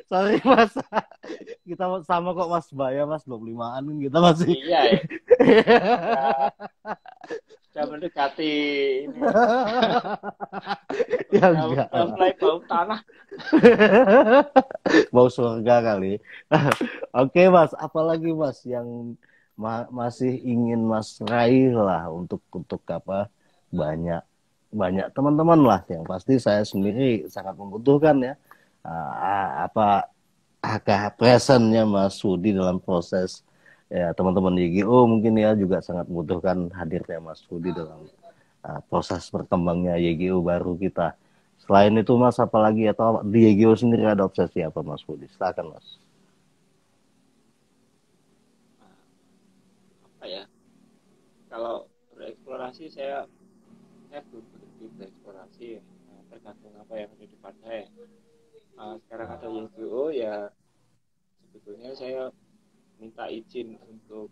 sorry Mas, kita sama kok Mas Baya Mas, 25-an kita masih iya ya, sudah sudah mendekati ini ya. ya enggak Udah lah. mulai bau tanah. Mau surga kali. Oke Mas, apalagi Mas yang masih ingin Mas raih lah untuk apa, banyak banyak teman-teman lah yang pasti saya sendiri sangat membutuhkan ya, apa presentnya Mas Sudi dalam proses ya, teman-teman YGO mungkin ya juga sangat membutuhkan hadirnya Mas Sudi dalam proses berkembangnya YGO baru kita. Selain itu Mas, apalagi atau di YGO sendiri ada obsesi apa Mas Budi? Silakan Mas. Nah, apa ya? Kalau bereksplorasi saya belum berhenti bereksplorasi ya. Nah, tergantung apa yang ada di depan saya. Sekarang ada YGO ya, sebetulnya saya minta izin untuk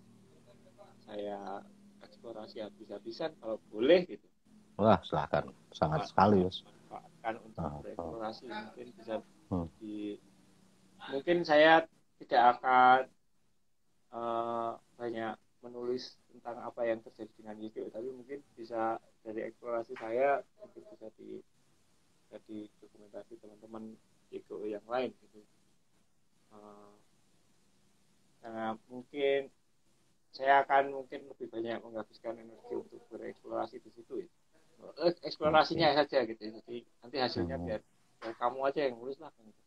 saya eksplorasi habis-habisan kalau boleh gitu. Wah, silakan. Sangat sekali Mas. Manfaatkan untuk Ah, ah. bereksplorasi, mungkin bisa Hmm. di mungkin saya tidak akan banyak menulis tentang apa yang terjadi dengan YGO, tapi mungkin bisa dari eksplorasi saya mungkin bisa jadi dokumentasi teman-teman YGO yang lain gitu. Uh, karena mungkin saya akan mungkin lebih banyak menghabiskan energi untuk bereksplorasi di situ ya. Eksplorasinya saja gitu ya. Jadi nanti hasilnya biar kamu aja yang nulis lah gitu.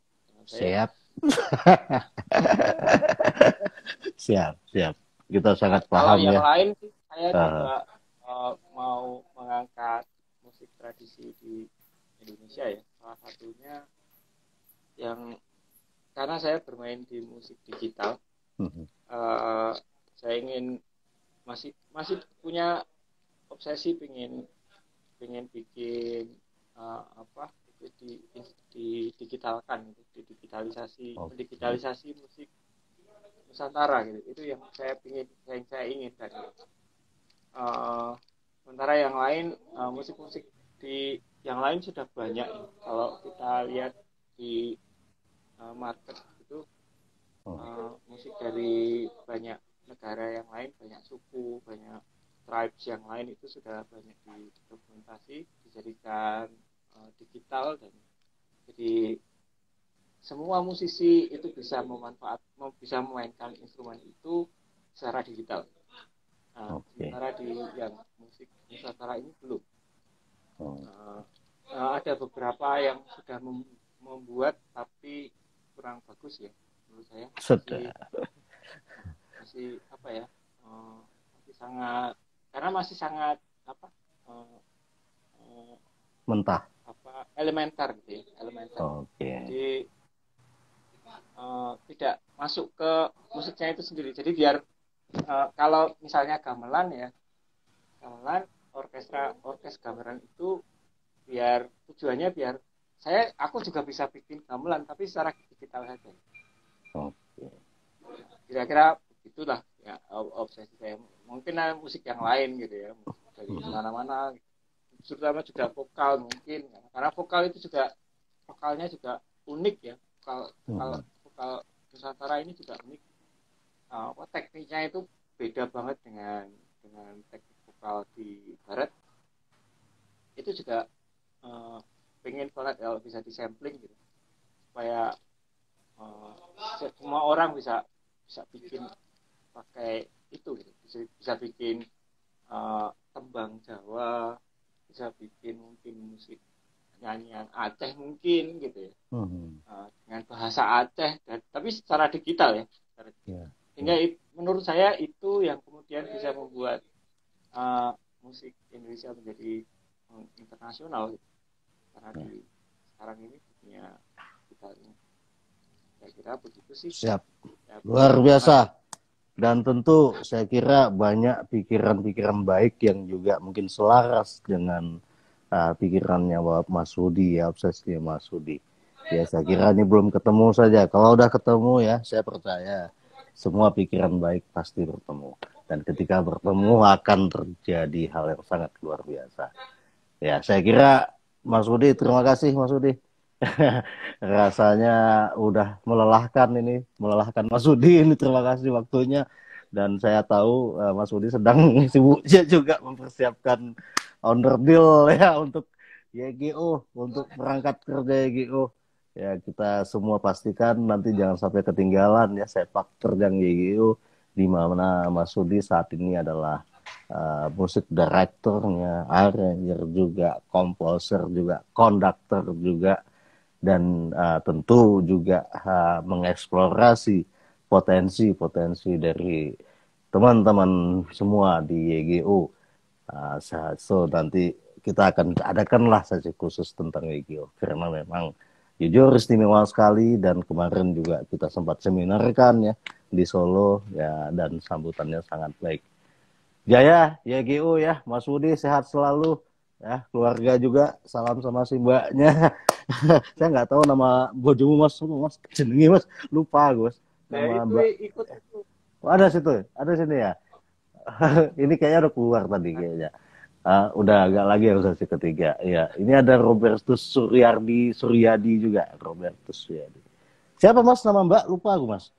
Siap. Siap, siap. Kita sangat Kalau paham yang ya. lain sih saya juga mau mengangkat musik tradisi di Indonesia ya. Salah satunya yang karena saya bermain di musik digital, saya ingin masih punya obsesi pengen bikin apa itu digitalkan, digitalisasi, mendigitalisasi musik Nusantara gitu. Itu yang saya ingin dari sementara yang lain musik-musik di yang lain sudah banyak ya. Kalau kita lihat di market itu musik dari banyak negara yang lain, banyak suku, banyak tribes yang lain itu sudah banyak didokumentasi, dijadikan digital, dan jadi semua musisi itu bisa memainkan instrumen itu secara digital. Sementara di yang musik Nusantara ini belum. Ada beberapa yang sudah membuat tapi kurang bagus ya menurut saya. Masih apa ya? Masih sangat karena masih sangat apa? Mentah. Elementer gitu ya, elementer. Jadi tidak masuk ke musiknya itu sendiri. Jadi biar kalau misalnya gamelan ya, gamelan orkes gamelan itu biar tujuannya biar aku juga bisa bikin gamelan tapi secara digital saja. Kira-kira itulah ya obsesi saya. Mungkin musik yang lain gitu ya, musik dari mana-mana, terutama juga vokal mungkin, karena vokal itu juga vokalnya juga unik ya. Vokal Nusantara ini juga unik. Tekniknya itu beda banget dengan teknik vokal di Barat. Itu juga pengen banget kalau bisa disampling gitu, supaya semua orang bisa bikin pakai itu gitu. Bisa bikin tembang Jawa, bisa bikin mungkin musik nyanyian Aceh mungkin gitu ya, dengan bahasa Aceh tapi secara digital ya, sehingga menurut saya itu yang kemudian bisa membuat musik Indonesia menjadi internasional gitu. Karena di sekarang ini punya digitalnya, saya kira begitu sih. Siap, luar biasa. Dan tentu saya kira banyak pikiran-pikiran baik yang juga mungkin selaras dengan pikirannya Mas Rudi ya, obsesinya Mas Rudi. Ya saya kira ini belum ketemu saja. Kalau udah ketemu ya, saya percaya semua pikiran baik pasti bertemu. Dan ketika bertemu akan terjadi hal yang sangat luar biasa. Ya saya kira Mas Rudi, terima kasih Mas Rudi. Rasanya udah melelahkan Mas Rudi ini. Terima kasih waktunya. Dan saya tahu Mas Rudi sedang sibuknya juga mempersiapkan onderdil ya untuk YGO, untuk perangkat kerja YGO. Ya kita semua pastikan nanti jangan sampai ketinggalan ya sepak terjang YGO, di mana Mas Rudi saat ini adalah musik directornya, arranger juga, komposer juga, konduktor juga, dan tentu juga mengeksplorasi potensi dari teman-teman semua di YGO. So nanti kita akan adakanlah sesi khusus tentang YGO karena memang jujur istimewa sekali, dan kemarin juga kita sempat seminar kan ya di Solo ya, dan sambutannya sangat baik. Jaya YGO ya, Mas Budi sehat selalu ya, keluarga juga salam sama si mbaknya. Saya nggak tahu nama bojomu Mas jenengi Mas, lupa Gus nama mbak. Ada sini ya. Ini kayaknya udah keluar tadi kayaknya. Udah agak lagi yang sesi ketiga. Ya, ini ada Robertus Suryadi juga, Robertus Suryadi. Siapa Mas nama Mbak? Lupa aku Mas.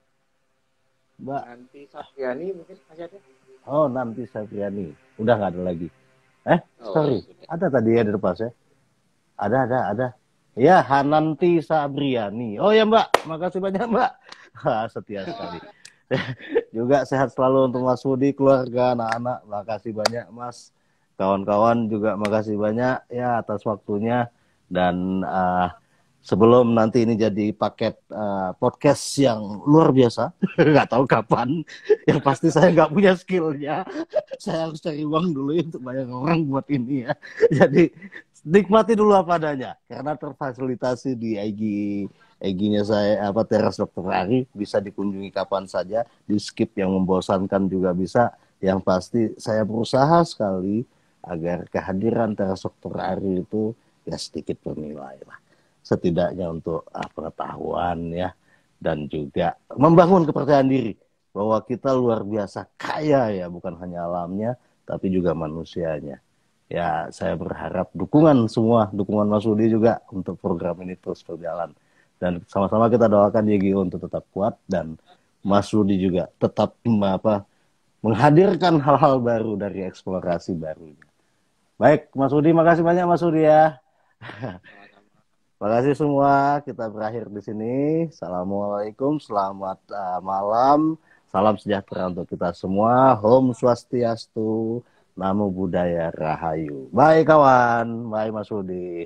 Mbak Nanti Sapriani mungkin masih ada. Oh, Nanti Sapriani. Udah nggak ada lagi. Sorry. Ada tadi ya di depan saya. Ada. Ya, Hananti Sabriani. Oh ya Mbak, makasih banyak Mbak. Setia sekali. Juga sehat selalu untuk Mas Budi, keluarga, anak-anak. Makasih banyak Mas. Kawan-kawan juga makasih banyak ya atas waktunya. Dan sebelum nanti ini jadi paket podcast yang luar biasa, nggak tahu kapan. Yang pasti saya nggak punya skillnya. Saya harus cari uang dulu ya untuk bayar orang buat ini ya. Jadi nikmati dulu apa adanya. Karena terfasilitasi di IG-nya saya apa Teras Dokter Ari, bisa dikunjungi kapan saja, di skip yang membosankan juga bisa. Yang pasti saya berusaha sekali agar kehadiran Teras Dokter Ari itu ya sedikit bernilai lah, setidaknya untuk pengetahuan ya, dan juga membangun kepercayaan diri bahwa kita luar biasa kaya ya, bukan hanya alamnya tapi juga manusianya. Ya, saya berharap dukungan Mas Budi juga untuk program ini terus berjalan. Dan sama-sama kita doakan YGO untuk tetap kuat, dan Mas Budi juga tetap menghadirkan hal-hal baru dari eksplorasi barunya. Baik, Mas Budi, makasih banyak Mas Budi ya. Terima kasih semua. Kita berakhir di sini. Assalamualaikum, selamat malam. Salam sejahtera untuk kita semua. Om Swastiastu, Namo Buddhaya Rahayu. Bye kawan, bye Mas Budi.